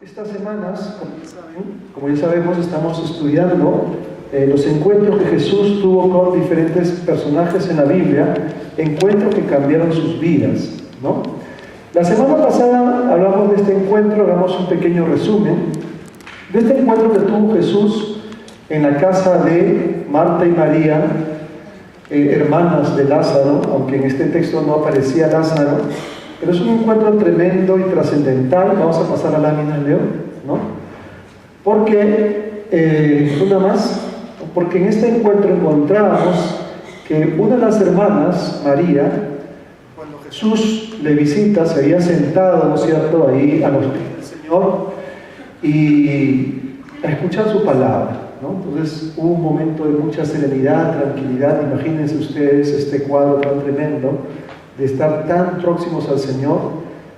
Estas semanas, como ya sabemos, estamos estudiando los encuentros que Jesús tuvo con diferentes personajes en la Biblia, encuentros que cambiaron sus vidas, ¿no? La semana pasada hablamos de este encuentro, hagamos un pequeño resumen de este encuentro que tuvo Jesús en la casa de Marta y María, hermanas de Lázaro, aunque en este texto no aparecía Lázaro, pero es un encuentro tremendo y trascendental. Vamos a pasar a la lámina, Leo, ¿no? Porque, una más, porque en este encuentro encontramos que una de las hermanas, María, cuando Jesús le visita, se había sentado, ¿no es cierto?, ahí a los pies del Señor y a escuchar su palabra, ¿no? Entonces hubo un momento de mucha serenidad, tranquilidad. Imagínense ustedes este cuadro tan tremendo de estar tan próximos al Señor,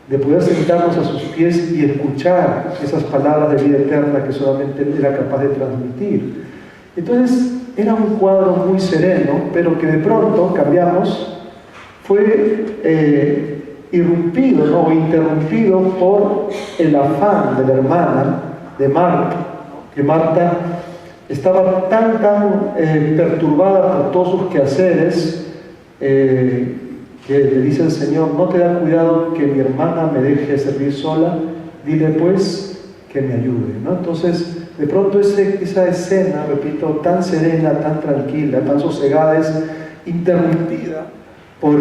de poder sentarnos a sus pies y escuchar esas palabras de vida eterna que solamente Él era capaz de transmitir. Entonces era un cuadro muy sereno, pero que de pronto cambiamos, fue irrumpido, ¿no?, o interrumpido por el afán de la hermana de Marta, que Marta estaba tan perturbada por todos sus quehaceres, que le dice el Señor: no te da cuidado que mi hermana me deje servir sola, dile pues que me ayude, ¿no? Entonces, de pronto esa escena, repito, tan serena, tan tranquila, tan sosegada, es interrumpida por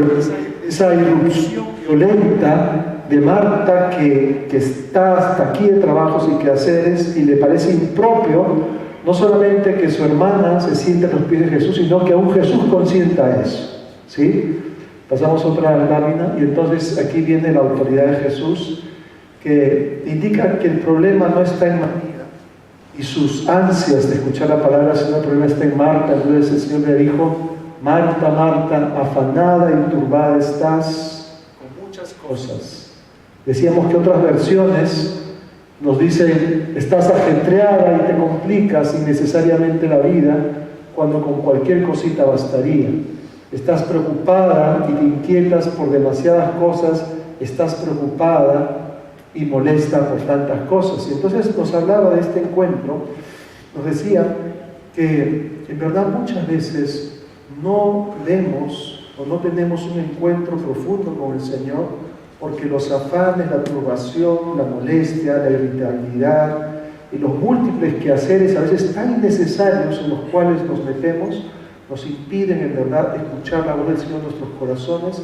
esa irrupción violenta de Marta que está hasta aquí de trabajos y quehaceres, y le parece impropio no solamente que su hermana se sienta a los pies de Jesús, sino que aún Jesús consienta eso, ¿sí? Pasamos otra lámina, y entonces aquí viene la autoridad de Jesús, que indica que el problema no está en María y sus ansias de escuchar la palabra, sino el problema está en Marta. Entonces el Señor le dijo: Marta, Marta, afanada y turbada estás con muchas cosas. Decíamos que otras versiones nos dicen: estás ajetreada y te complicas innecesariamente la vida, cuando con cualquier cosita bastaría. Estás preocupada y te inquietas por demasiadas cosas, estás preocupada y molesta por tantas cosas. Y entonces nos hablaba de este encuentro, nos decía que en verdad muchas veces no vemos o no tenemos un encuentro profundo con el Señor, porque los afanes, la turbación, la molestia, la irritabilidad y los múltiples quehaceres a veces tan innecesarios en los cuales nos metemos, nos impiden en verdad escuchar la voz del Señor en nuestros corazones,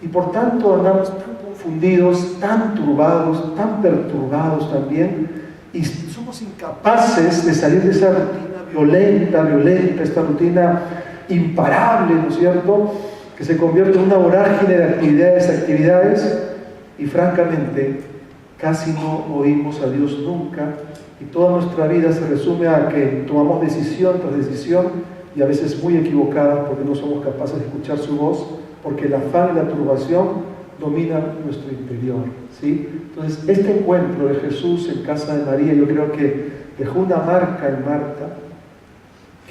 y por tanto andamos tan confundidos, tan turbados, tan perturbados también, y somos incapaces de salir de esa rutina violenta, esta rutina imparable, ¿no es cierto?, que se convierte en una vorágine de actividades, y francamente casi no oímos a Dios nunca, y toda nuestra vida se resume a que tomamos decisión tras decisión, y a veces muy equivocadas, porque no somos capaces de escuchar su voz, porque el afán y la turbación dominan nuestro interior, ¿sí? Entonces, este encuentro de Jesús en casa de María, yo creo que dejó una marca en Marta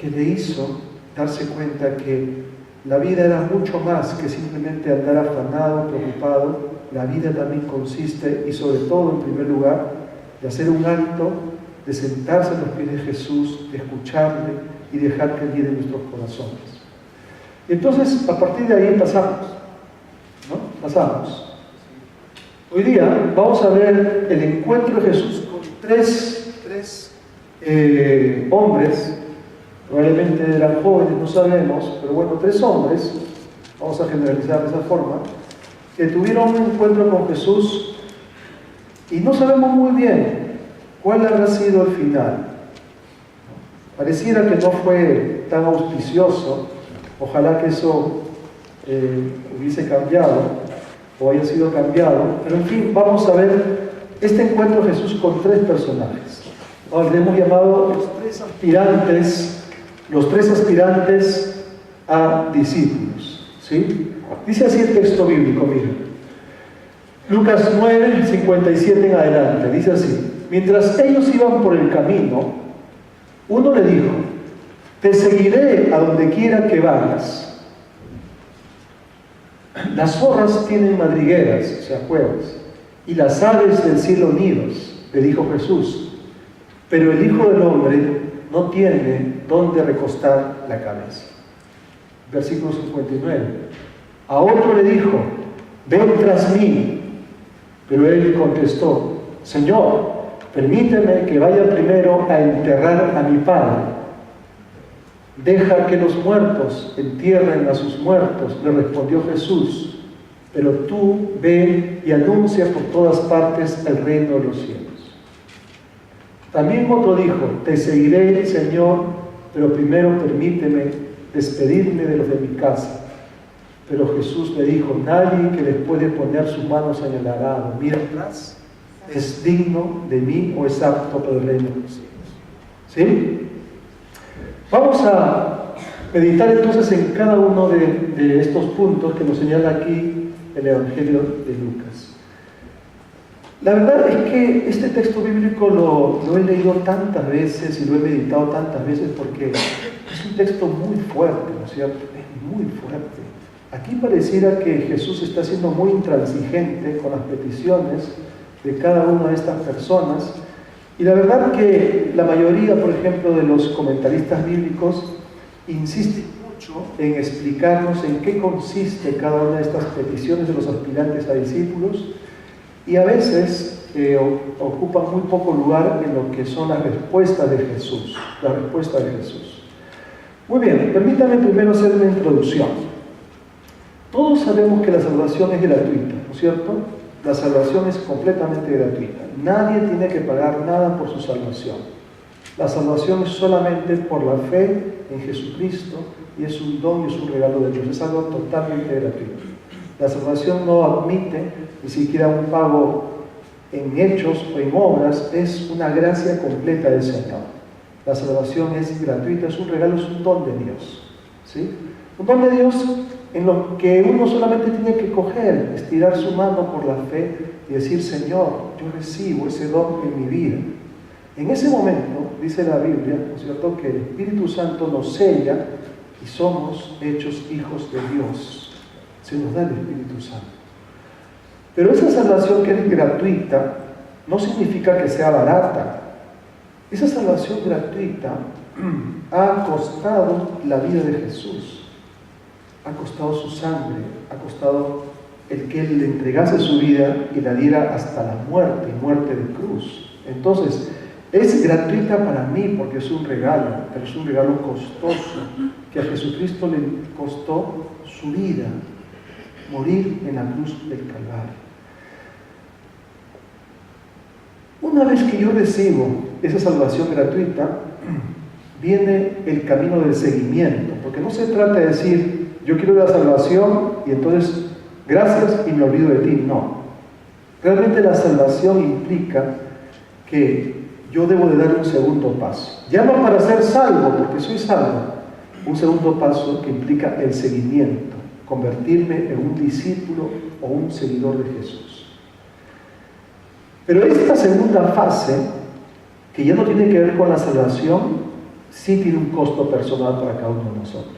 que le hizo darse cuenta que la vida era mucho más que simplemente andar afanado, preocupado. La vida también consiste, y sobre todo en primer lugar, de hacer un alto, de sentarse a los pies de Jesús, de escucharle y dejar que guíe nuestros corazones. Entonces, a partir de ahí pasamos, ¿no? Pasamos. Hoy día vamos a ver el encuentro de Jesús con tres hombres, probablemente eran jóvenes, no sabemos, pero bueno, 3 hombres, vamos a generalizar de esa forma, que tuvieron un encuentro con Jesús, y no sabemos muy bien cuál habrá sido el final. Pareciera que no fue tan auspicioso. Ojalá que eso hubiese cambiado o haya sido cambiado, pero en fin, vamos a ver este encuentro de Jesús con 3 personajes. Le hemos llamado los tres aspirantes a discípulos, ¿sí? Dice así el texto bíblico, miren, Lucas 9, 57 en adelante, dice así: mientras ellos iban por el camino, uno le dijo: te seguiré a donde quiera que vayas. Las zorras tienen madrigueras, o sea, cuevas, y las aves del cielo nidos, le dijo Jesús, pero el Hijo del Hombre no tiene dónde recostar la cabeza. Versículo 59. A otro le dijo, ven tras mí. Pero él contestó, Señor, permíteme que vaya primero a enterrar a mi padre. Deja que los muertos entierren a sus muertos, le respondió Jesús, pero tú ve y anuncia por todas partes el reino de los cielos. También otro dijo, te seguiré, Señor, pero primero permíteme despedirme de los de mi casa. Pero Jesús le dijo, nadie que les puede poner sus manos en el arado mientras es digno de mí o es apto para el reino de los cielos. ¿Sí? Vamos a meditar entonces en cada uno de estos puntos que nos señala aquí el Evangelio de Lucas. La verdad es que este texto bíblico lo he leído tantas veces y lo he meditado tantas veces porque es un texto muy fuerte, ¿no es cierto? Es muy fuerte. Aquí pareciera que Jesús está siendo muy intransigente con las peticiones de cada una de estas personas. Y la verdad que la mayoría, por ejemplo, de los comentaristas bíblicos insisten mucho en explicarnos en qué consiste cada una de estas peticiones de los aspirantes a discípulos y a veces ocupan muy poco lugar en lo que son las respuestas de Jesús. La respuesta de Jesús. Muy bien, permítanme primero hacer una introducción. Todos sabemos que la salvación es gratuita, ¿no es cierto? La salvación es completamente gratuita. Nadie tiene que pagar nada por su salvación. La salvación es solamente por la fe en Jesucristo y es un don y es un regalo de Dios. Es algo totalmente gratuito. La salvación no admite ni siquiera un pago en hechos o en obras, es una gracia completa del Señor. La salvación es gratuita, es un regalo, es un don de Dios. ¿Sí? Un don de Dios en lo que uno solamente tiene que coger, estirar su mano por la fe y decir, Señor, yo recibo ese don en mi vida. En ese momento, dice la Biblia, ¿no es cierto?, que el Espíritu Santo nos sella y somos hechos hijos de Dios. Se nos da el Espíritu Santo. Pero esa salvación que es gratuita no significa que sea barata. Esa salvación gratuita ha costado la vida de Jesús. Ha costado su sangre, ha costado el que Él le entregase su vida y la diera hasta la muerte, y muerte de cruz. Entonces, es gratuita para mí porque es un regalo, pero es un regalo costoso, que a Jesucristo le costó su vida, morir en la cruz del Calvario. Una vez que yo recibo esa salvación gratuita, viene el camino del seguimiento, porque no se trata de decir, yo quiero la salvación y entonces gracias y me olvido de ti. No. Realmente la salvación implica que yo debo de dar un segundo paso. Ya no para ser salvo, porque soy salvo. Un segundo paso que implica el seguimiento, convertirme en un discípulo o un seguidor de Jesús. Pero esta segunda fase, que ya no tiene que ver con la salvación, sí tiene un costo personal para cada uno de nosotros.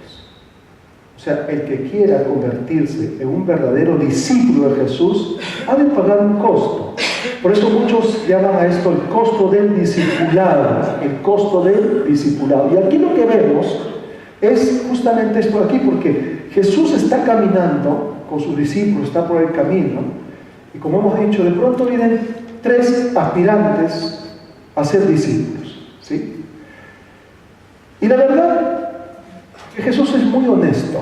O sea, el que quiera convertirse en un verdadero discípulo de Jesús ha de pagar un costo. Por eso muchos llaman a esto el costo del discipulado. El costo del discipulado. Y aquí lo que vemos es justamente esto aquí, porque Jesús está caminando con sus discípulos, está por el camino. Y como hemos dicho, de pronto vienen 3 aspirantes a ser discípulos. ¿Sí? Y la verdad que Jesús es muy honesto.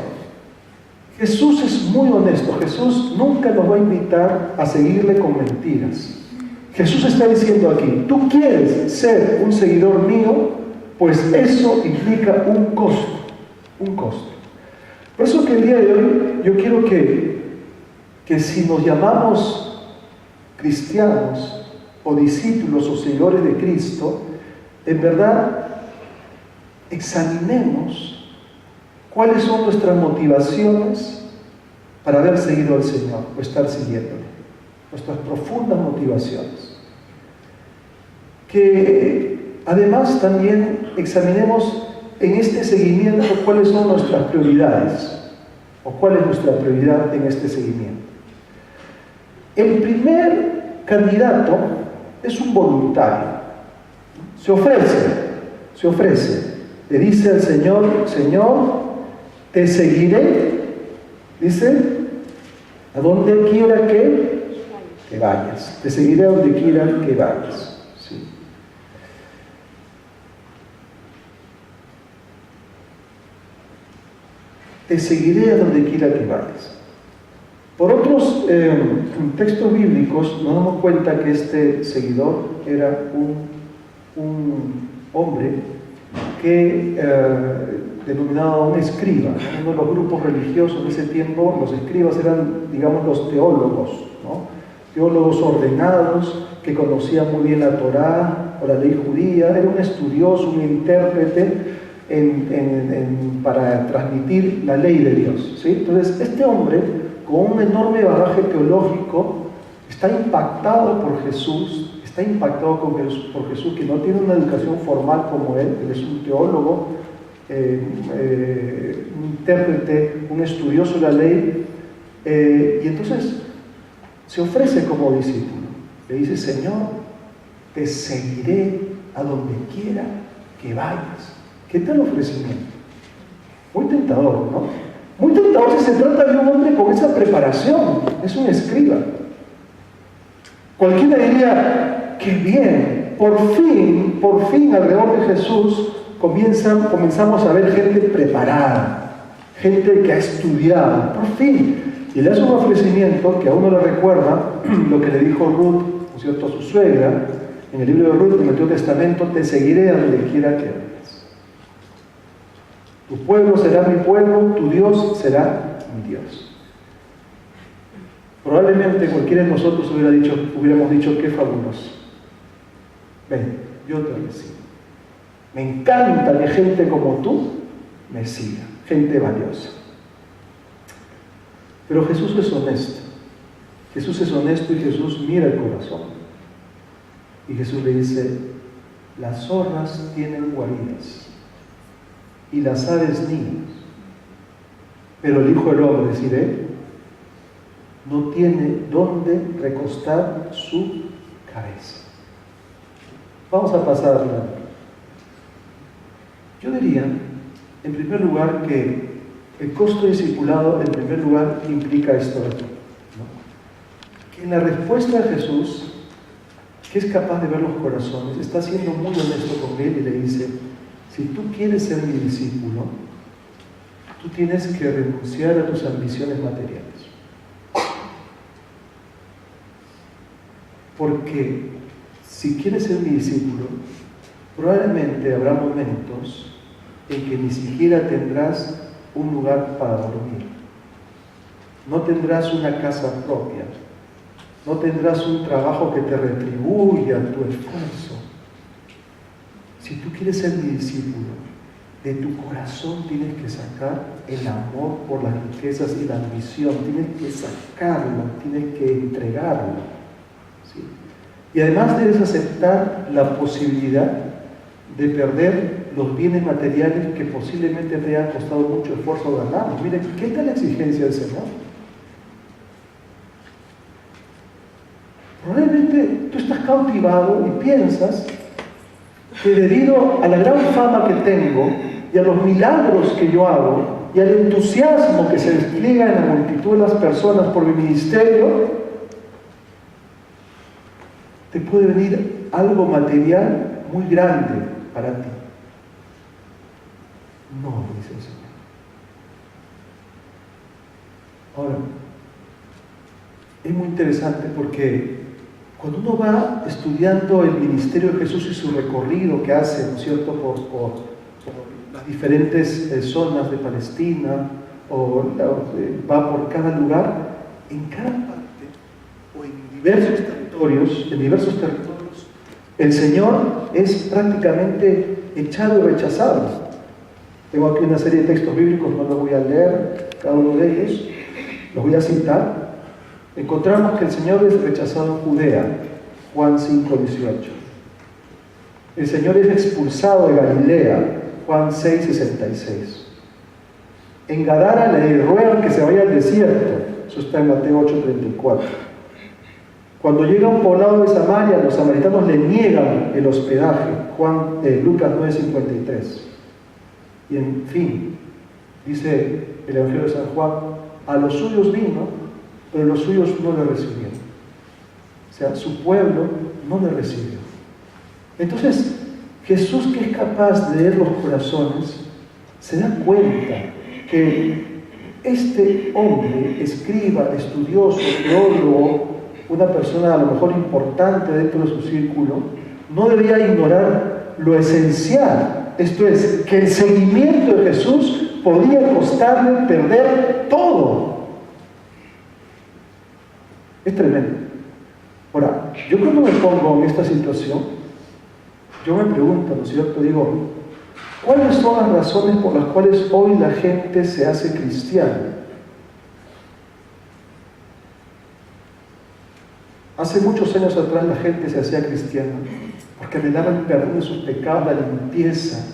Jesús es muy honesto. Jesús nunca nos va a invitar a seguirle con mentiras. Jesús está diciendo aquí, tú quieres ser un seguidor mío, pues eso implica un costo. Un costo. Por eso que el día de hoy yo quiero que si nos llamamos cristianos o discípulos o seguidores de Cristo, en verdad examinemos cuáles son nuestras motivaciones para haber seguido al Señor o estar siguiéndole. Nuestras profundas motivaciones. Que además también examinemos en este seguimiento cuáles son nuestras prioridades o cuál es nuestra prioridad en este seguimiento. El primer candidato es un voluntario. Se ofrece. Le dice al Señor, Señor, te seguiré, dice, a donde quiera que vayas. Te seguiré a donde quiera que vayas. ¿Sí? Te seguiré a donde quiera que vayas. Por otros textos bíblicos nos damos cuenta que este seguidor era un hombre que denominado un escriba. Uno de los grupos religiosos de ese tiempo, los escribas eran, digamos, los teólogos, ¿no? Teólogos ordenados que conocían muy bien la Torá o la ley judía. Era un estudioso, un intérprete para transmitir la ley de Dios, ¿sí? Entonces, este hombre, con un enorme bagaje teológico, está impactado por Jesús, por Jesús, que no tiene una educación formal como él es un teólogo, un intérprete, un estudioso de la ley, y entonces se ofrece como discípulo. Le dice, Señor, te seguiré a donde quiera que vayas. ¿Qué tal ofrecimiento? Muy tentador, ¿no? Muy tentador si se trata de un hombre con esa preparación. Es un escriba. Cualquiera diría, qué bien, por fin alrededor de Jesús comenzamos a ver gente preparada, gente que ha estudiado, por fin. Y le hace un ofrecimiento que a uno le recuerda lo que le dijo Ruth, ¿no es cierto?, a su suegra, en el libro de Ruth, en el Antiguo Testamento, te seguiré a donde quiera que vayas. Tu pueblo será mi pueblo, tu Dios será mi Dios. Probablemente cualquiera de nosotros hubiéramos dicho, qué fabuloso. Ven, yo te recibo. Me encanta que gente como tú me siga, gente valiosa. Pero Jesús es honesto. Jesús es honesto y Jesús mira el corazón. Y Jesús le dice, las zorras tienen guaridas y las aves nidos, pero el Hijo del Hombre, decide, no tiene dónde recostar su cabeza. Vamos a pasarla. Yo diría, en primer lugar, que el costo de discipulado, en primer lugar, implica esto de aquí, ¿no? Que en la respuesta de Jesús, que es capaz de ver los corazones, está siendo muy honesto con él y le dice, si tú quieres ser mi discípulo, tú tienes que renunciar a tus ambiciones materiales. Porque si quieres ser mi discípulo, probablemente habrá momentos en que ni siquiera tendrás un lugar para dormir. No tendrás una casa propia. No tendrás un trabajo que te retribuya tu esfuerzo. Si tú quieres ser mi discípulo, de tu corazón tienes que sacar el amor por las riquezas y la ambición. Tienes que sacarlo, tienes que entregarlo. ¿Sí? Y además debes aceptar la posibilidad de perder los bienes materiales que posiblemente te hayan costado mucho esfuerzo ganarlos. Miren, ¿qué tal la exigencia del Señor? Probablemente tú estás cautivado y piensas que debido a la gran fama que tengo y a los milagros que yo hago y al entusiasmo que se despliega en la multitud de las personas por mi ministerio, te puede venir algo material muy grande para ti. No, dice el Señor. Ahora, es muy interesante porque cuando uno va estudiando el ministerio de Jesús y su recorrido que hace, ¿no es cierto?, por las diferentes zonas de Palestina, o va por cada lugar, en cada parte, o en diversos territorios, el Señor es prácticamente echado y rechazado. Tengo aquí una serie de textos bíblicos, no los voy a leer, cada uno de ellos, los voy a citar. Encontramos que el Señor es rechazado en Judea, Juan 5:18. El Señor es expulsado de Galilea, Juan 6:66. En Gadara le ruegan que se vaya al desierto, eso está en Mateo 8:34. Cuando llega a un poblado de Samaria, los samaritanos le niegan el hospedaje. Lucas 9:53. Y en fin, dice el Evangelio de San Juan, a los suyos vino, pero los suyos no le recibieron. O sea, su pueblo no le recibió. Entonces, Jesús, que es capaz de leer los corazones, se da cuenta que este hombre, escriba, estudioso, teólogo, una persona a lo mejor importante dentro de su círculo, no debía ignorar lo esencial. Esto es, que el seguimiento de Jesús podía costarle perder todo. Es tremendo. Ahora, yo cuando me pongo en esta situación, yo me pregunto, ¿no es cierto? Digo, ¿cuáles son las razones por las cuales hoy la gente se hace cristiana? Hace muchos años atrás la gente se hacía cristiana porque anhelaba el perdón de sus pecados, la limpieza,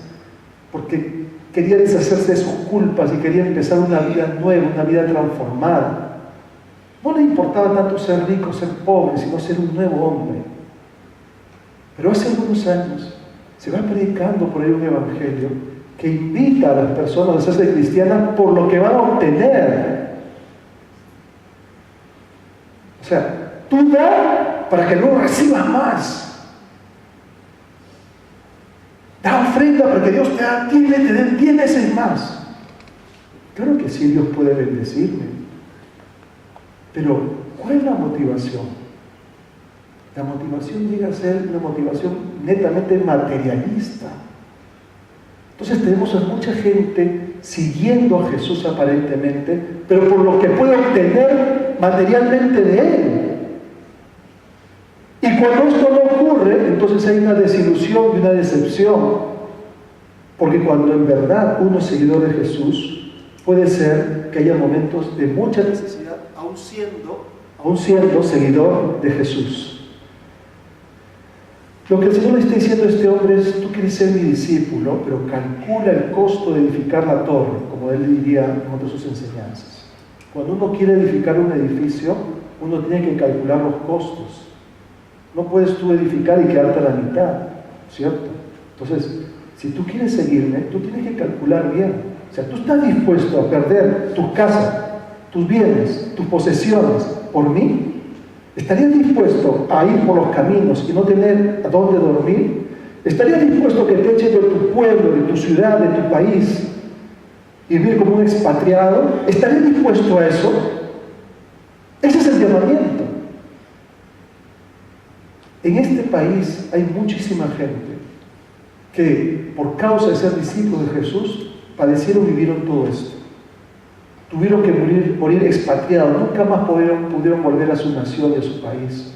porque quería deshacerse de sus culpas y quería empezar una vida nueva, una vida transformada. No le importaba tanto ser rico, ser pobre, sino ser un nuevo hombre. Pero hace algunos años se va predicando por ahí un evangelio que invita a las personas a hacerse cristianas por lo que van a obtener. O sea, tú da para que luego recibas más. Da ofrenda para que Dios te da, te dé 10 veces más. Claro que sí, Dios puede bendecirme. Pero, ¿cuál es la motivación? La motivación llega a ser una motivación netamente materialista. Entonces tenemos a mucha gente siguiendo a Jesús aparentemente, pero por lo que puede obtener materialmente de Él. Y cuando esto no ocurre, entonces hay una desilusión y una decepción. Porque cuando en verdad uno es seguidor de Jesús, puede ser que haya momentos de mucha necesidad, aún siendo seguidor de Jesús. Lo que el Señor le está diciendo a este hombre es: tú quieres ser mi discípulo, pero calcula el costo de edificar la torre, como él diría en otras sus enseñanzas. Cuando uno quiere edificar un edificio, uno tiene que calcular los costos. No puedes tú edificar y quedarte a la mitad, ¿cierto? Entonces, si tú quieres seguirme, tú tienes que calcular bien. O sea, tú estás dispuesto a perder tu casa, tus bienes, tus posesiones, por mí. ¿Estarías dispuesto a ir por los caminos y no tener a dónde dormir? ¿Estarías dispuesto a que te echen de tu pueblo, de tu ciudad, de tu país y vivir como un expatriado? ¿Estarías dispuesto a eso? Ese es el llamamiento. En este país hay muchísima gente que por causa de ser discípulos de Jesús padecieron y vivieron todo esto. Tuvieron que morir expatriados, nunca más pudieron volver a su nación y a su país.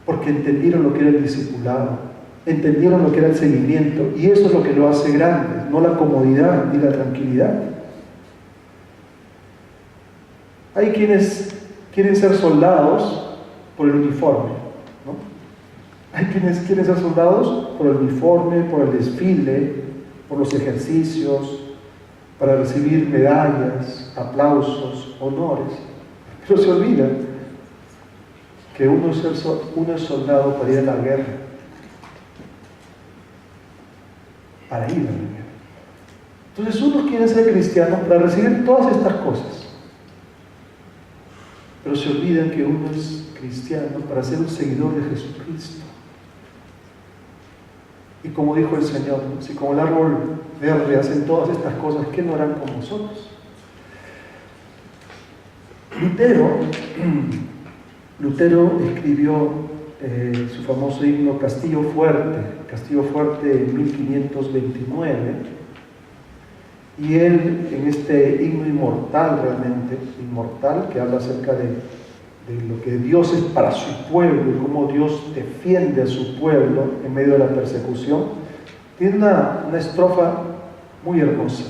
Porque entendieron lo que era el discipulado, entendieron lo que era el seguimiento, y eso es lo que lo hace grande, no la comodidad ni la tranquilidad. Hay quienes quieren ser soldados por el uniforme, ¿no? Hay quienes quieren ser soldados por el uniforme, por el desfile, por los ejercicios, para recibir medallas, aplausos, honores, pero se olvida que uno es soldado para ir a la guerra, para ir a la guerra. Entonces unos quieren ser cristianos para recibir todas estas cosas, pero se olvidan que uno es cristiano para ser un seguidor de Jesucristo. Y como dijo el Señor, si como el árbol verde hacen todas estas cosas, ¿qué no harán con nosotros? Lutero escribió su famoso himno Castillo Fuerte en 1529, y él, en este himno inmortal, realmente inmortal, que habla acerca de lo que Dios es para su pueblo y cómo Dios defiende a su pueblo en medio de la persecución, tiene una estrofa muy hermosa.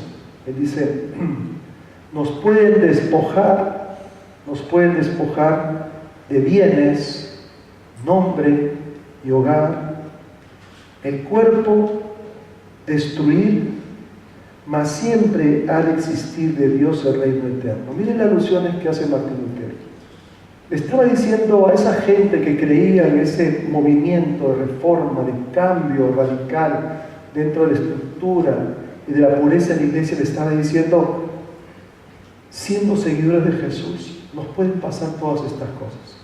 Él dice: nos pueden despojar de bienes, nombre y hogar, el cuerpo destruir, mas siempre ha de existir de Dios el reino eterno. Miren las alusiones que hace Martín Lutero. Le estaba diciendo a esa gente que creía en ese movimiento de reforma, de cambio radical dentro de la estructura y de la pureza de la iglesia, le estaba diciendo, siendo seguidores de Jesús, nos pueden pasar todas estas cosas.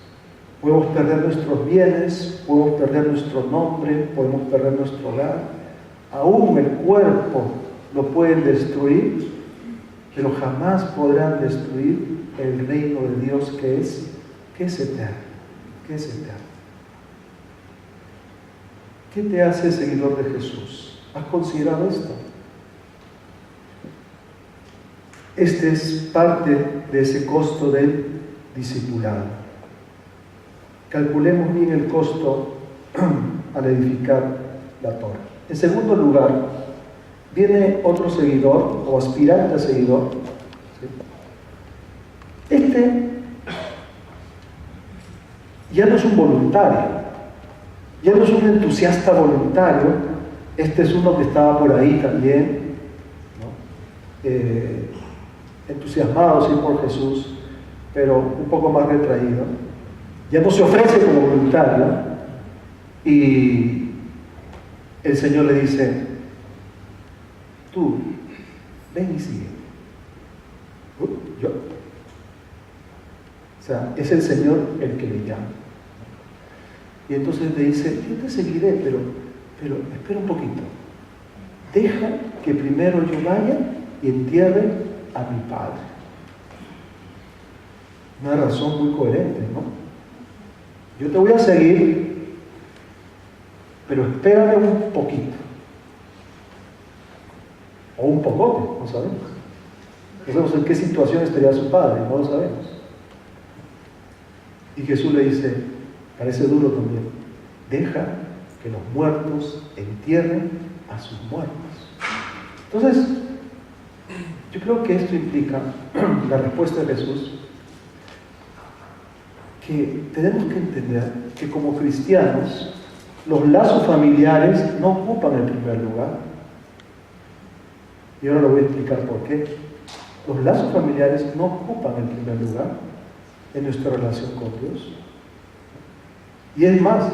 Podemos perder nuestros bienes, podemos perder nuestro nombre, podemos perder nuestro hogar, aún el cuerpo lo pueden destruir, pero jamás podrán destruir el reino de Dios que es eterno, que es eterno. ¿Qué te hace seguidor de Jesús? ¿Has considerado esto? Este es parte de ese costo del discipulado. Calculemos bien el costo al edificar la torre. En segundo lugar, viene otro seguidor o aspirante a seguidor. ¿Sí? Este ya no es un voluntario, ya no es un entusiasta voluntario. Este es uno que estaba por ahí también, ¿no? Entusiasmado sí por Jesús, pero un poco más retraído. Ya no se ofrece como voluntario y el Señor le dice, tú, ven y sigue. Yo. O sea, es el Señor el que le llama. Y entonces le dice, yo te seguiré, pero espera un poquito. Deja que primero yo vaya y entierre a mi Padre. Una razón muy coherente, ¿no? Yo te voy a seguir, pero espérame un poquito. O un pocote, no sabemos. No sabemos en qué situación estaría su padre, no lo sabemos. Y Jesús le dice, parece duro también, deja que los muertos entierren a sus muertos. Entonces, yo creo que esto implica, la respuesta de Jesús, que tenemos que entender que como cristianos, los lazos familiares no ocupan el primer lugar. Y ahora lo voy a explicar por qué. Los lazos familiares no ocupan el primer lugar en nuestra relación con Dios. Y es más,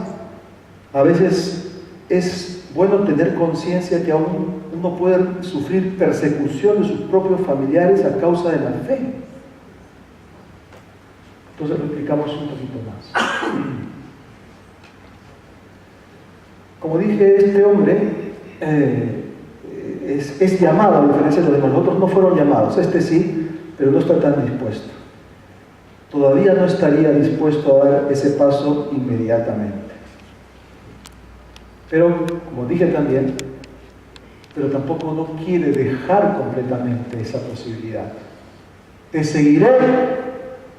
a veces es bueno tener conciencia que aún uno puede sufrir persecución de sus propios familiares a causa de la fe. Entonces lo explicamos un poquito más. Como dije, este hombre es llamado, a diferencia de los demás. Los otros no fueron llamados, este sí, pero no está tan dispuesto. Todavía no estaría dispuesto a dar ese paso inmediatamente. Pero, como dije también, pero tampoco no quiere dejar completamente esa posibilidad. Te seguiré,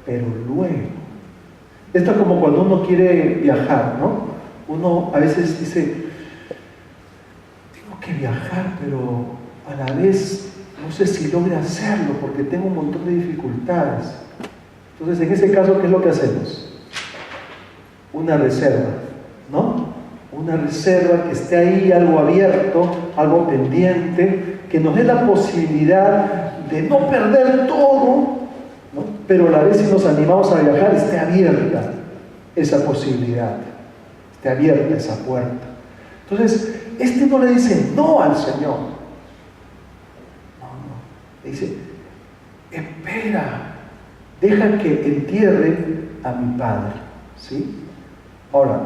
pero luego. Esto es como cuando uno quiere viajar, ¿no? Uno a veces dice, tengo que viajar, pero a la vez no sé si logre hacerlo porque tengo un montón de dificultades. Entonces, en ese caso, ¿qué es lo que hacemos? Una reserva, ¿no? Una reserva que esté ahí, algo abierto, algo pendiente, que nos dé la posibilidad de no perder todo, ¿no? Pero a la vez si nos animamos a viajar, esté abierta esa posibilidad, esté abierta esa puerta. Entonces, este no le dice no al Señor. No. Le dice, espera, deja que entierre a mi Padre, ¿sí? Ahora,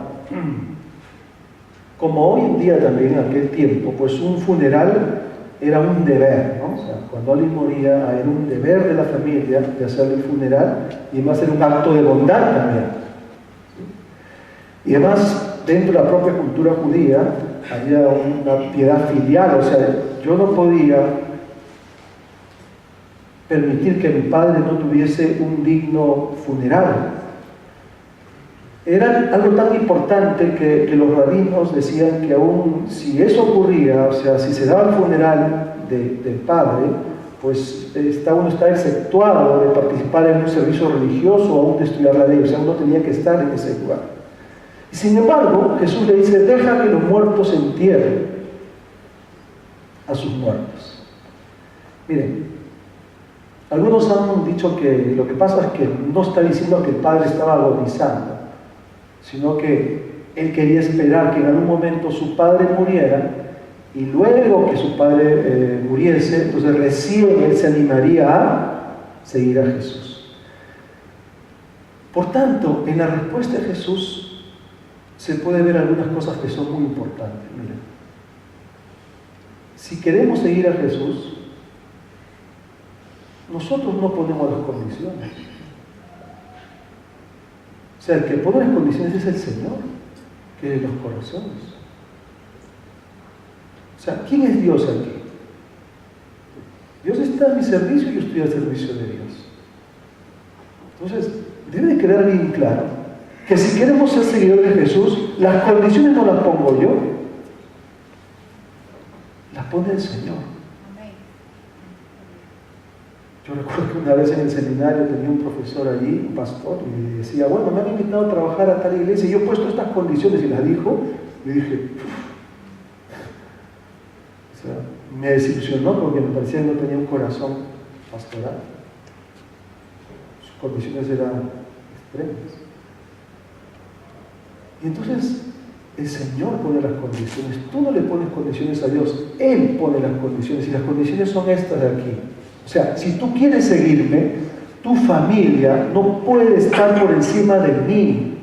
como hoy en día también, en aquel tiempo, pues un funeral era un deber, ¿no? O sea, cuando alguien moría, era un deber de la familia de hacerle el funeral, y además era un acto de bondad también, ¿sí? Y además, dentro de la propia cultura judía, había una piedad filial, o sea, yo no podía permitir que mi padre no tuviese un digno funeral. Era algo tan importante que los rabinos decían que aún si eso ocurría, o sea, si se daba el funeral del padre, pues uno está exceptuado de participar en un servicio religioso o aún de estudiar la ley, o sea, uno tenía que estar en ese lugar. Y sin embargo, Jesús le dice, deja que los muertos entierren a sus muertos. Miren, Algunos han dicho que lo que pasa es que no está diciendo que el padre estaba agonizando, sino que él quería esperar que en algún momento su padre muriera, y luego que su padre muriese, entonces recién él se animaría a seguir a Jesús. Por tanto, en la respuesta de Jesús se puede ver algunas cosas que son muy importantes. Miren, si queremos seguir a Jesús, nosotros no ponemos las condiciones. O sea, el que pone las condiciones es el Señor, que es los corazones. O sea, ¿quién es Dios aquí? Dios está a mi servicio y yo estoy al servicio de Dios. Entonces, debe quedar bien claro que si queremos ser seguidores de Jesús, las condiciones no las pongo yo, las pone el Señor. Yo recuerdo que una vez en el seminario tenía un profesor allí, un pastor, y me decía, bueno, me han invitado a trabajar a tal iglesia, y yo he puesto estas condiciones, y las dijo, y dije, o sea, me desilusionó porque me parecía que no tenía un corazón pastoral. Sus condiciones eran extremas. Y entonces, el Señor pone las condiciones. Tú no le pones condiciones a Dios, Él pone las condiciones, y las condiciones son estas de aquí. O sea, si tú quieres seguirme, tu familia no puede estar por encima de mí.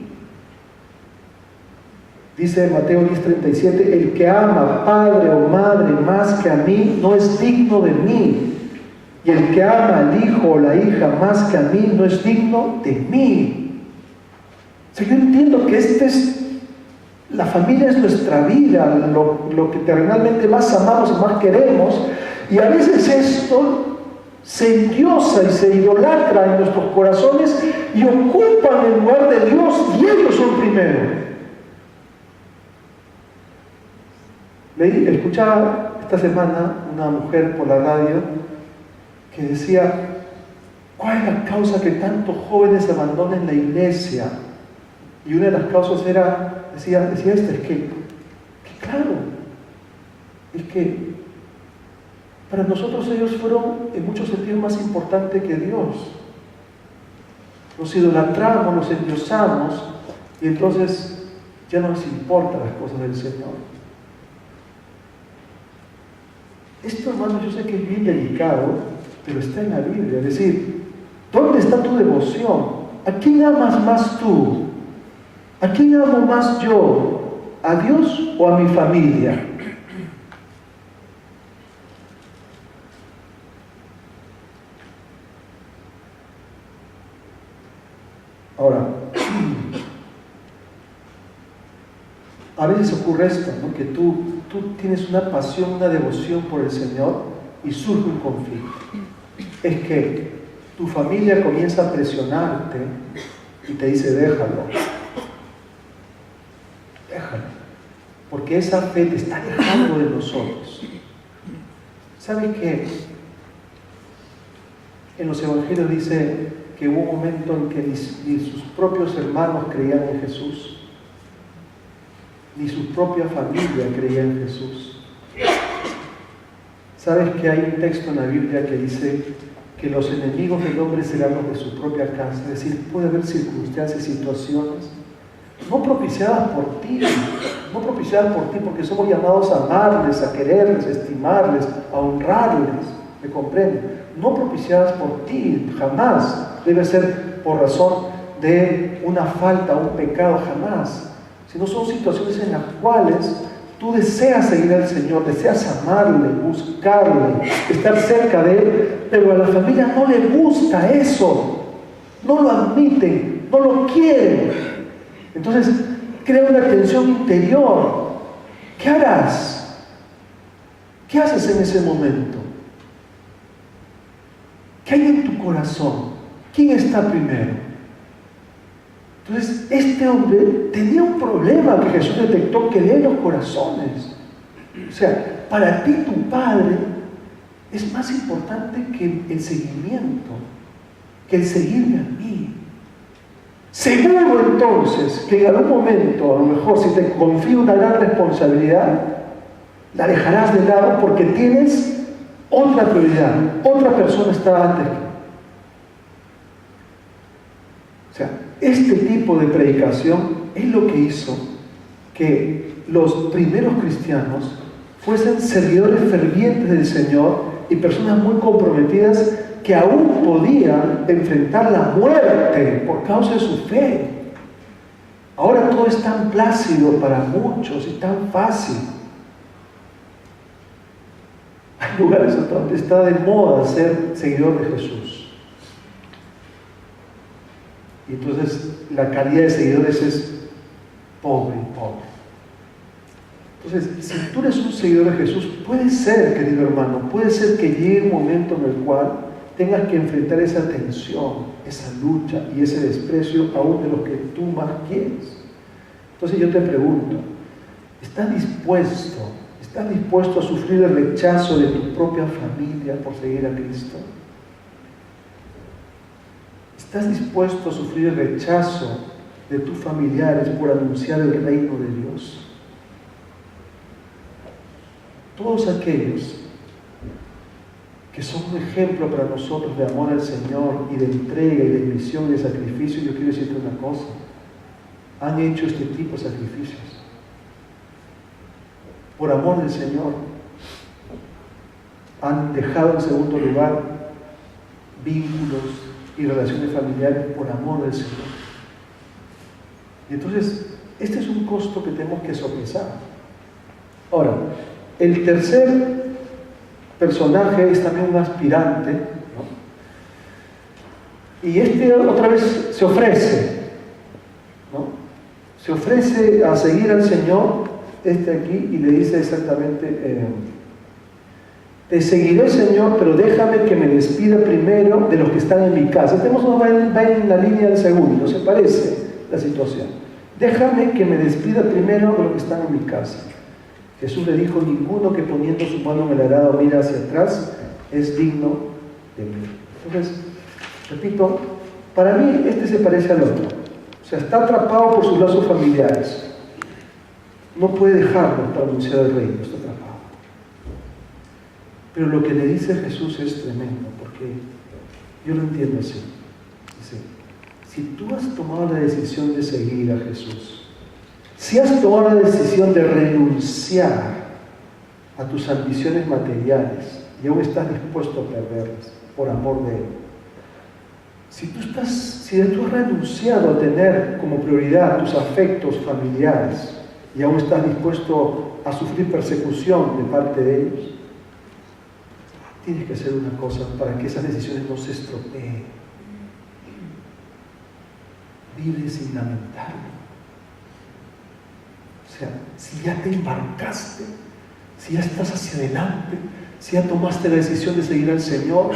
Dice Mateo 10:37, el que ama padre o madre más que a mí no es digno de mí. Y el que ama al hijo o la hija más que a mí no es digno de mí. O sea, yo entiendo que la familia es nuestra vida, lo que terrenalmente más amamos y más queremos. Y a veces esto se endiosa y se idolatra en nuestros corazones y ocupan el lugar de Dios y ellos son primero. Escuchaba esta semana una mujer por la radio que decía, ¿cuál es la causa que tantos jóvenes abandonen la iglesia? Y una de las causas decía esta, es que claro, es que para nosotros ellos fueron en muchos sentidos más importantes que Dios. Los idolatramos, los endiosamos, y entonces ya no nos importan las cosas del Señor. Esto, hermano, yo sé que es bien delicado, pero está en la Biblia. Es decir, ¿dónde está tu devoción? ¿A quién amas más tú? ¿A quién amo más yo? ¿A Dios o a mi familia? Ahora, a veces ocurre esto, ¿no? Que tú tienes una pasión, una devoción por el Señor y surge un conflicto. Es que tu familia comienza a presionarte y te dice, déjalo, porque esa fe te está alejando de nosotros. ¿Sabes qué? En los evangelios dice que hubo un momento en que ni sus propios hermanos creían en Jesús, ni su propia familia creía en Jesús. ¿Sabes que hay un texto en la Biblia que dice que los enemigos del hombre serán los de su propia casa? Es decir, puede haber circunstancias, situaciones, no propiciadas por ti, porque somos llamados a amarles, a quererles, a estimarles, a honrarles, ¿me comprenden? No propiciadas por ti, jamás. Debe ser por razón de una falta, un pecado, jamás. Sino son situaciones en las cuales tú deseas seguir al Señor, deseas amarle, buscarle, estar cerca de Él, pero a la familia no le gusta eso, no lo admiten, no lo quieren. Entonces crea una tensión interior. ¿Qué harás? ¿Qué haces en ese momento? ¿Qué hay en tu corazón? ¿Quién está primero? Entonces, este hombre tenía un problema que Jesús detectó, que lee los corazones. O sea, para ti tu padre es más importante que el seguimiento, que el seguirme a mí. Seguro entonces que en algún momento, a lo mejor si te confío una gran responsabilidad, la dejarás de lado porque tienes otra prioridad, otra persona está antes este tipo de predicación es lo que hizo que los primeros cristianos fuesen servidores fervientes del Señor y personas muy comprometidas que aún podían enfrentar la muerte por causa de su fe. Ahora todo es tan plácido para muchos y tan fácil. Hay lugares donde está de moda ser seguidor de Jesús. Y entonces la calidad de seguidores es pobre. Entonces, si tú eres un seguidor de Jesús, puede ser, querido hermano, puede ser que llegue un momento en el cual tengas que enfrentar esa tensión, esa lucha y ese desprecio aún de los que tú más quieres. Entonces yo te pregunto, ¿estás dispuesto a sufrir el rechazo de tu propia familia por seguir a Cristo? ¿Estás dispuesto a sufrir el rechazo de tus familiares por anunciar el reino de Dios? Todos aquellos que son un ejemplo para nosotros de amor al Señor y de entrega y de misión y de sacrificio, yo quiero decirte una cosa, han hecho este tipo de sacrificios por amor del Señor. Han dejado en segundo lugar vínculos y relaciones familiares por amor del Señor. Y entonces, este es un costo que tenemos que sopesar. Ahora, el tercer personaje es también un aspirante, ¿no? Y este otra vez se ofrece, ¿no? Se ofrece a seguir al Señor, aquí, y le dice exactamente, te seguiré, Señor, pero déjame que me despida primero de los que están en mi casa. Este va en la línea del segundo, se parece la situación. Déjame que me despida primero de los que están en mi casa. Jesús le dijo, ninguno que poniendo su mano en el arado mira hacia atrás es digno de mí. Entonces, repito, para mí este se parece al otro. O sea, está atrapado por sus lazos familiares. No puede dejarlo para anunciar el reino, está atrapado. Pero lo que le dice Jesús es tremendo, porque yo lo entiendo así. Dice, si tú has tomado la decisión de seguir a Jesús, si has tomado la decisión de renunciar a tus ambiciones materiales y aún estás dispuesto a perderlas por amor de Él, si tú has renunciado a tener como prioridad tus afectos familiares y aún estás dispuesto a sufrir persecución de parte de ellos, tienes que hacer una cosa para que esas decisiones no se estropeen. Vive sin lamentarlo. O sea, si ya te embarcaste, si ya estás hacia adelante, si ya tomaste la decisión de seguir al Señor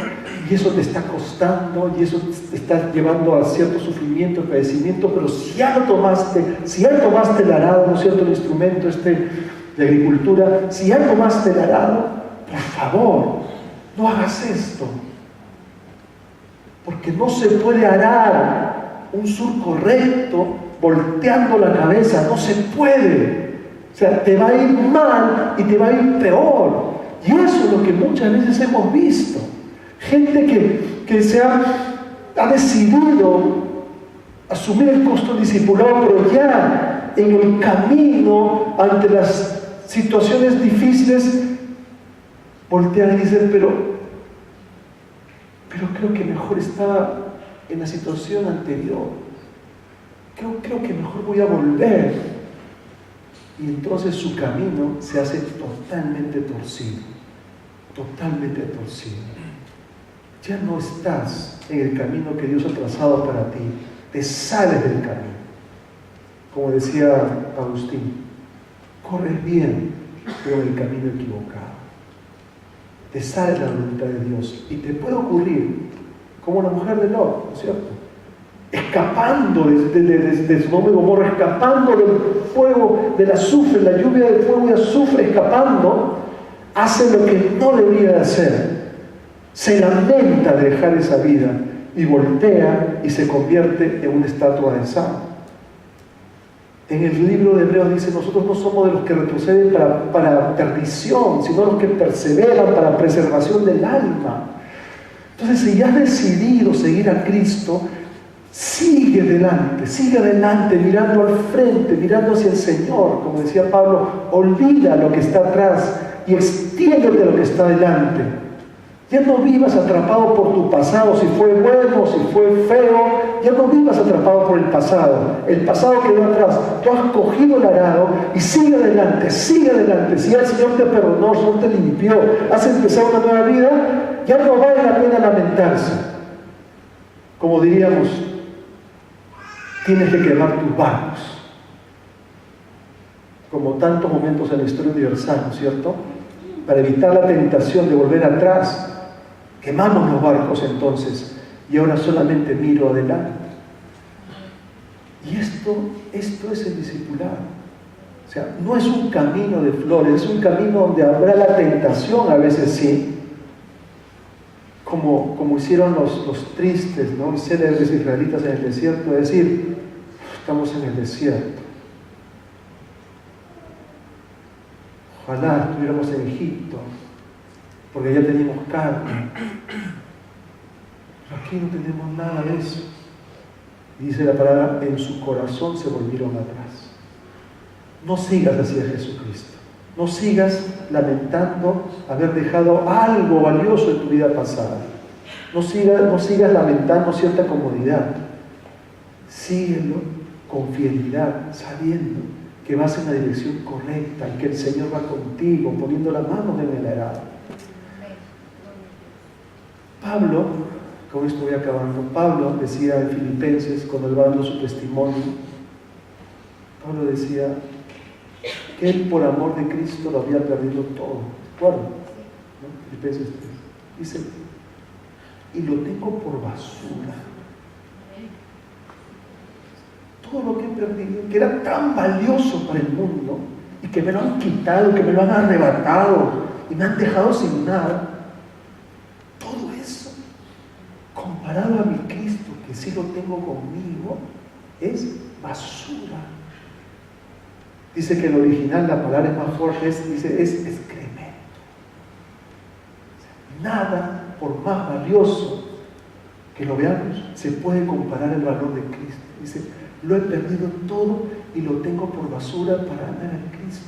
y eso te está costando y eso te está llevando a cierto sufrimiento, padecimiento, pero si ya lo tomaste, si ya tomaste el arado, ¿no es cierto?, el instrumento de agricultura, si ya tomaste el arado, por favor, no hagas esto, porque no se puede arar un surco recto volteando la cabeza, no se puede. O sea, te va a ir mal y te va a ir peor. Y eso es lo que muchas veces hemos visto. Gente que ha decidido asumir el costo discipulado, pero ya en el camino, ante las situaciones difíciles, voltean y dicen, pero creo que mejor estaba en la situación anterior. Creo que mejor voy a volver. Y entonces su camino se hace totalmente torcido. Ya no estás en el camino que Dios ha trazado para ti. Te sales del camino. Como decía Agustín, corres bien, pero en el camino equivocado. Te sales de la voluntad de Dios. Y te puede ocurrir, como la mujer de Lot, ¿no es cierto?, escapando de Sodoma y Gomorra, escapando del fuego, del azufre, la lluvia de fuego y azufre, escapando, hace lo que no debería de hacer. Se lamenta de dejar esa vida y voltea y se convierte en una estatua de sal. En el libro de Hebreos dice, nosotros no somos de los que retroceden para perdición, sino los que perseveran para preservación del alma. Entonces, si ya has decidido seguir a Cristo, sigue adelante, mirando al frente, mirando hacia el Señor. Como decía Pablo, olvida lo que está atrás y extiéndete a lo que está adelante. Ya no vivas atrapado por tu pasado, si fue bueno, si fue feo. Ya no vivas atrapado por el pasado. El pasado quedó atrás. Tú has cogido el arado y sigue adelante, sigue adelante. Si ya el Señor te perdonó, el Señor te limpió, has empezado una nueva vida, ya no vale la pena lamentarse. Como diríamos, tienes que quemar tus barcos. Como tantos momentos en la historia universal, ¿no es cierto? Para evitar la tentación de volver atrás, quemamos los barcos entonces, y ahora solamente miro adelante. Y esto es el discipulado. O sea, no es un camino de flores, es un camino donde habrá la tentación, a veces sí, como hicieron los tristes, ¿no?, y célebres israelitas en el desierto, es decir, estamos en el desierto. Ojalá estuviéramos en Egipto, porque ya teníamos carne. Pero aquí no tenemos nada de eso. Y dice la palabra, en su corazón se volvieron atrás. No sigas hacia Jesucristo. No sigas lamentando haber dejado algo valioso en tu vida pasada. No sigas lamentando cierta comodidad. Síguelo con fidelidad, sabiendo que vas en la dirección correcta y que el Señor va contigo, poniendo las manos en el arado. Pablo, con esto voy acabando, Pablo decía en Filipenses, cuando él va dando su testimonio, Pablo decía que él por amor de Cristo lo había perdido todo. ¿Recuerdan? ¿No? Filipenses 3. Dice, y lo tengo por basura. Todo lo que he perdido, que era tan valioso para el mundo, y que me lo han quitado, que me lo han arrebatado, y me han dejado sin nada. Todo eso, comparado a mi Cristo, que sí lo tengo conmigo, es basura. Dice que en el original la palabra es más fuerte, dice es excremento. Nada, por más valioso que lo veamos, se puede comparar el valor de Cristo. Dice, lo he perdido todo y lo tengo por basura para andar en Cristo.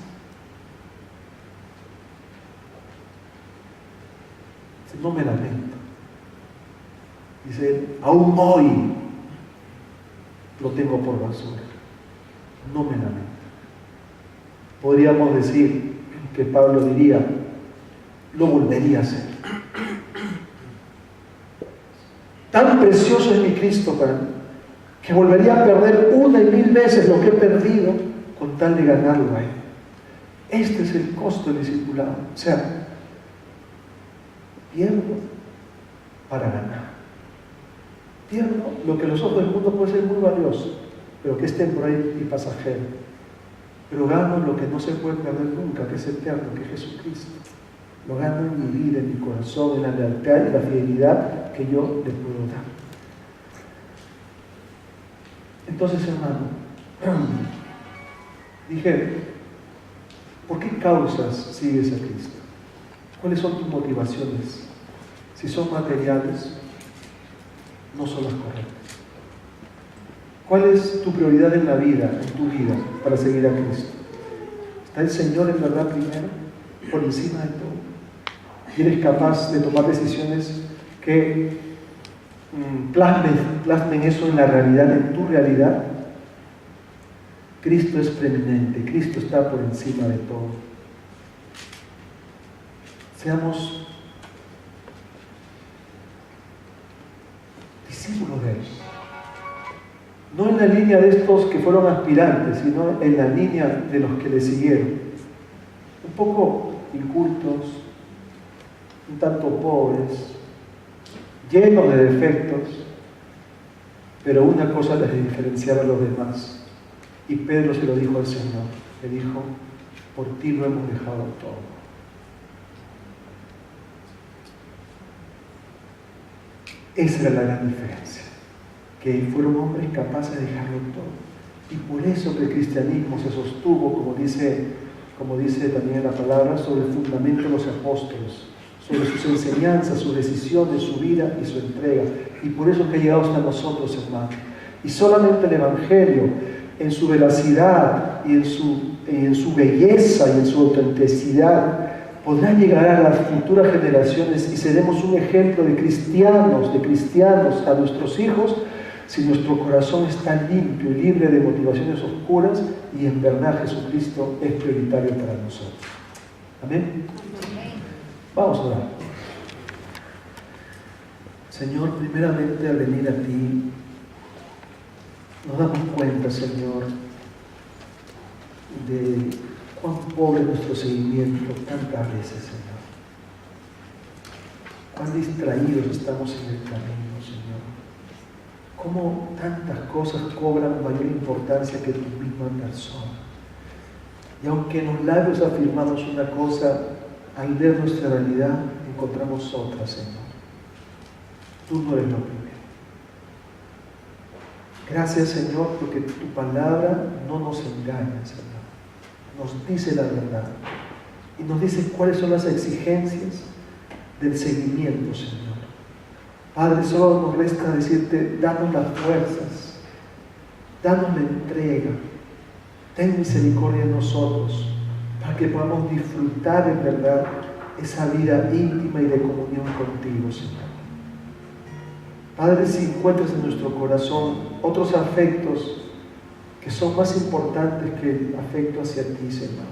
Dice, no me lamento. Dice, aún hoy lo tengo por basura. No me lamento. Podríamos decir que Pablo diría, lo volvería a hacer. Tan precioso es mi Cristo para mí, que volvería a perder 1 y 1000 veces lo que he perdido con tal de ganarlo a Él. Este es el costo del discipulado. O sea, pierdo para ganar. Pierdo lo que a los ojos del mundo puede ser muy valioso, pero que es temporal y pasajero. Pero gano lo que no se puede perder nunca, que es eterno, que es Jesucristo. Lo gano en mi vida, en mi corazón, en la lealtad y la fidelidad que yo le puedo dar. Entonces, hermano, dije, ¿por qué causas sigues a Cristo? ¿Cuáles son tus motivaciones? Si son materiales, no son las correctas. ¿Cuál es tu prioridad en la vida, en tu vida, para seguir a Cristo? ¿Está el Señor en verdad primero, por encima de todo? ¿Y eres capaz de tomar decisiones que plasmen eso en la realidad, en tu realidad? Cristo es preeminente, Cristo está por encima de todo. Seamos discípulos de Él. No en la línea de estos que fueron aspirantes, sino en la línea de los que le siguieron. Un poco incultos, un tanto pobres, llenos de defectos, pero una cosa les diferenciaba a los demás. Y Pedro se lo dijo al Señor, le dijo, por ti lo hemos dejado todo. Esa era la gran diferencia, que fueron hombres capaces de dejarlo todo. Y por eso que el cristianismo se sostuvo, como dice también la palabra, sobre el fundamento de los apóstoles, sobre sus enseñanzas, sus decisiones, su vida y su entrega. Y por eso que ha llegado hasta nosotros, hermanos. Y solamente el Evangelio, en su veracidad y en su belleza y en su autenticidad, podrá llegar a las futuras generaciones y seremos un ejemplo de cristianos a nuestros hijos, si nuestro corazón está limpio y libre de motivaciones oscuras y en verdad Jesucristo es prioritario para nosotros. Amén. Vamos a orar. Señor, primeramente al venir a ti, nos damos cuenta, Señor, de cuán pobre es nuestro seguimiento tantas veces, Señor. Cuán distraídos estamos en el camino, Señor. Cómo tantas cosas cobran mayor importancia que tu misma persona. Y aunque en los labios afirmamos una cosa, al ver nuestra realidad encontramos otra, Señor. Tú no eres lo primero. Gracias, Señor, porque tu palabra no nos engaña, Señor. Nos dice la verdad y nos dice cuáles son las exigencias del seguimiento, Señor. Padre, solo nos resta decirte, danos las fuerzas, danos la entrega, ten misericordia de nosotros, para que podamos disfrutar en verdad esa vida íntima y de comunión contigo, Señor. Padre, si encuentras en nuestro corazón otros afectos que son más importantes que el afecto hacia ti, Señor.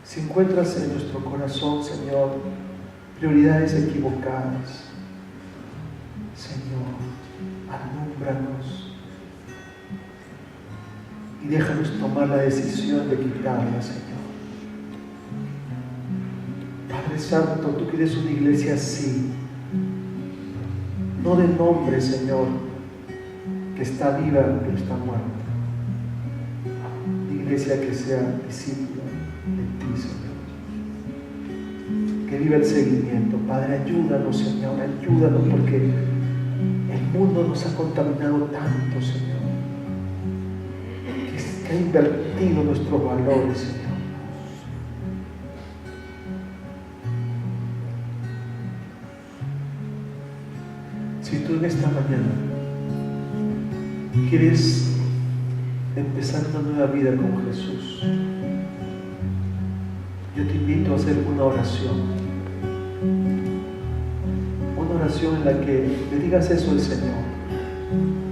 Si encuentras en nuestro corazón, Señor, prioridades equivocadas, Señor, alúmbranos y déjanos tomar la decisión de quitarlas, Señor. Padre Santo, tú quieres una iglesia así, no de nombre, Señor, que está viva pero está muerta. Una iglesia que sea discípula de ti, Señor. Que viva el seguimiento. Padre, ayúdanos, Señor, ayúdanos, porque el mundo nos ha contaminado tanto, Señor, que ha invertido nuestros valores, Señor. Si tú en esta mañana quieres empezar una nueva vida con Jesús, yo te invito a hacer una oración en la que le digas eso al Señor.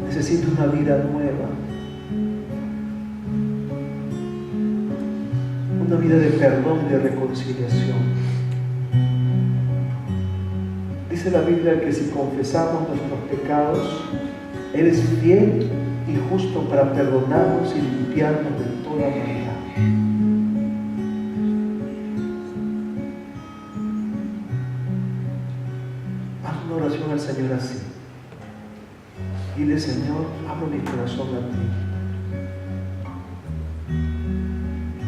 Necesito una vida nueva, una vida de perdón y de reconciliación. Dice la Biblia que si confesamos nuestros pecados, eres fiel y justo para perdonarnos y limpiarnos de toda maldad. Haz una oración al Señor así. Dile, Señor, abro mi corazón a ti.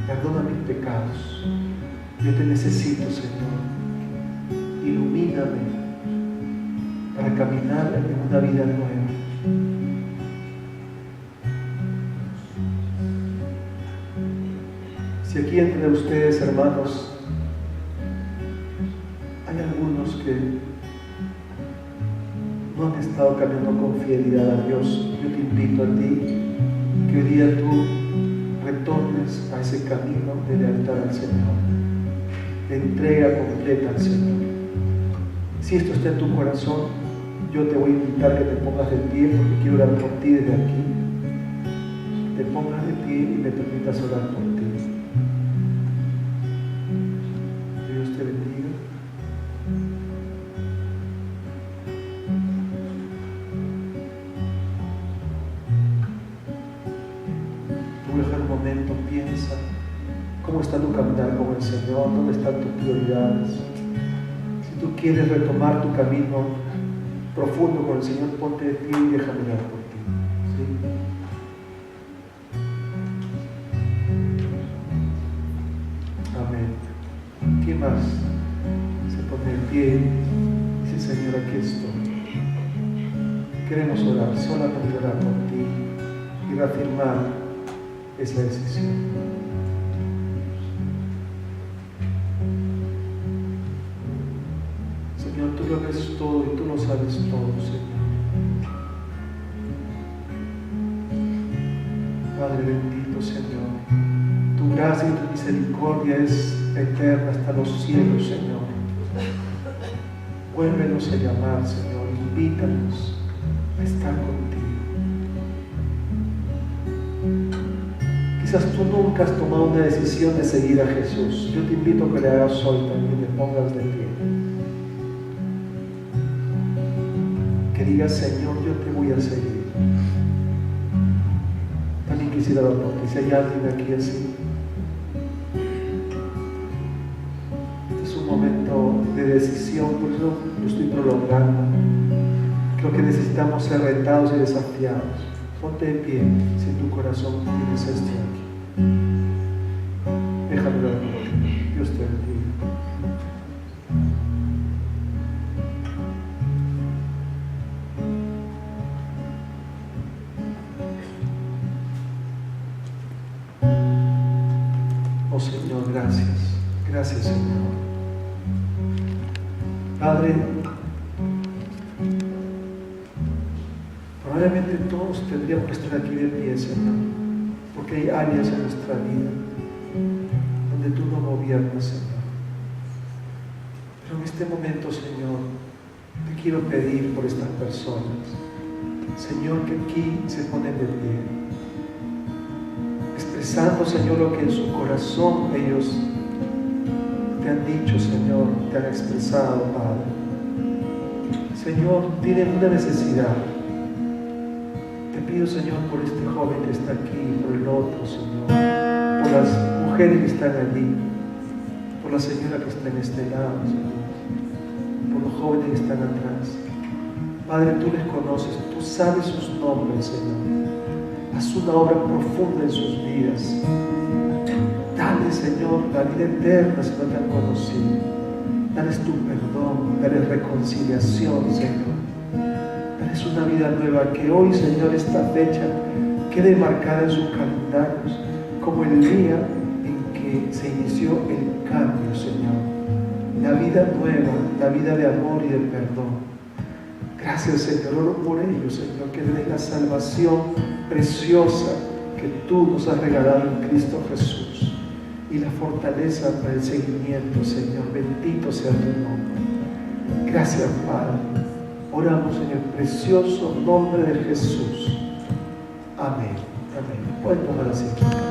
Perdona mis pecados. Yo te necesito, Señor. Ilumíname para caminar en una vida nueva. Si aquí entre ustedes, hermanos, hay algunos que no han estado caminando con fidelidad a Dios, yo te invito a ti que hoy día tú retornes a ese camino de lealtad al Señor, de entrega completa al Señor. Si esto está en tu corazón, yo te voy a invitar que te pongas de pie, porque quiero orar por ti desde aquí. Te pongas de pie y me permitas orar por ti. Dios te bendiga. Tú deja un momento, piensa cómo está tu caminar con el Señor, dónde están tus prioridades. Si tú quieres retomar tu camino profundo con el Señor, ponte de pie y déjame orar por ti. ¿Sí? Amén. ¿Quién más se pone de pie y dice, Señor, aquí estoy? Queremos orar, solamente orar por ti y reafirmar esa decisión. Señor, tú lo ves todo y tú lo sabes todo, Señor. Padre bendito, Señor. Tu gracia y tu misericordia es eterna hasta los cielos, Señor. Vuélvenos a llamar, Señor. Invítanos a estar contigo. Quizás tú nunca has tomado una decisión de seguir a Jesús. Yo te invito a que le hagas hoy también, te pongas de pie. Que digas, Señor, yo te voy a seguir. También quisiera dar por ti, si hay alguien aquí así. Este es un momento de decisión, por eso lo estoy prolongando. Creo que necesitamos ser retados y desafiados. Ponte de pie si en tu corazón tienes esto aquí. Déjame dar por ti. Dios te bendiga. Oh Señor, gracias. Gracias, Señor. Padre, probablemente todos tendríamos que estar aquí de pie, Señor, porque hay áreas en nuestra vida donde tú no gobiernas, Señor. Pero en este momento, Señor, te quiero pedir por estas personas, Señor, que aquí se ponen de pie, expresando, Señor, lo que en su corazón ellos te han dicho, Señor, te han expresado, Padre. Señor, tienen una necesidad. Te pido, Señor, por este joven que está aquí, por el otro, Señor, por las mujeres que están allí, por la señora que está en este lado, Señor, por los jóvenes que están atrás. Padre, tú les conoces, tú sabes sus nombres, Señor. Haz una obra profunda en sus vidas. Dale, Señor, la vida eterna si no te han conocido. Dales tu perdón, dales reconciliación, Señor. Dales una vida nueva, que hoy, Señor, esta fecha quede marcada en sus calendarios como el día en que se inició el cambio, Señor. La vida nueva, la vida de amor y de perdón. Gracias, Señor, oro por ellos, Señor, que les des la salvación preciosa que tú nos has regalado en Cristo Jesús y la fortaleza para el seguimiento, Señor. Bendito sea tu nombre. Gracias, Padre. Oramos en el precioso nombre de Jesús. Amén. Amén. Pueden tomar asiento.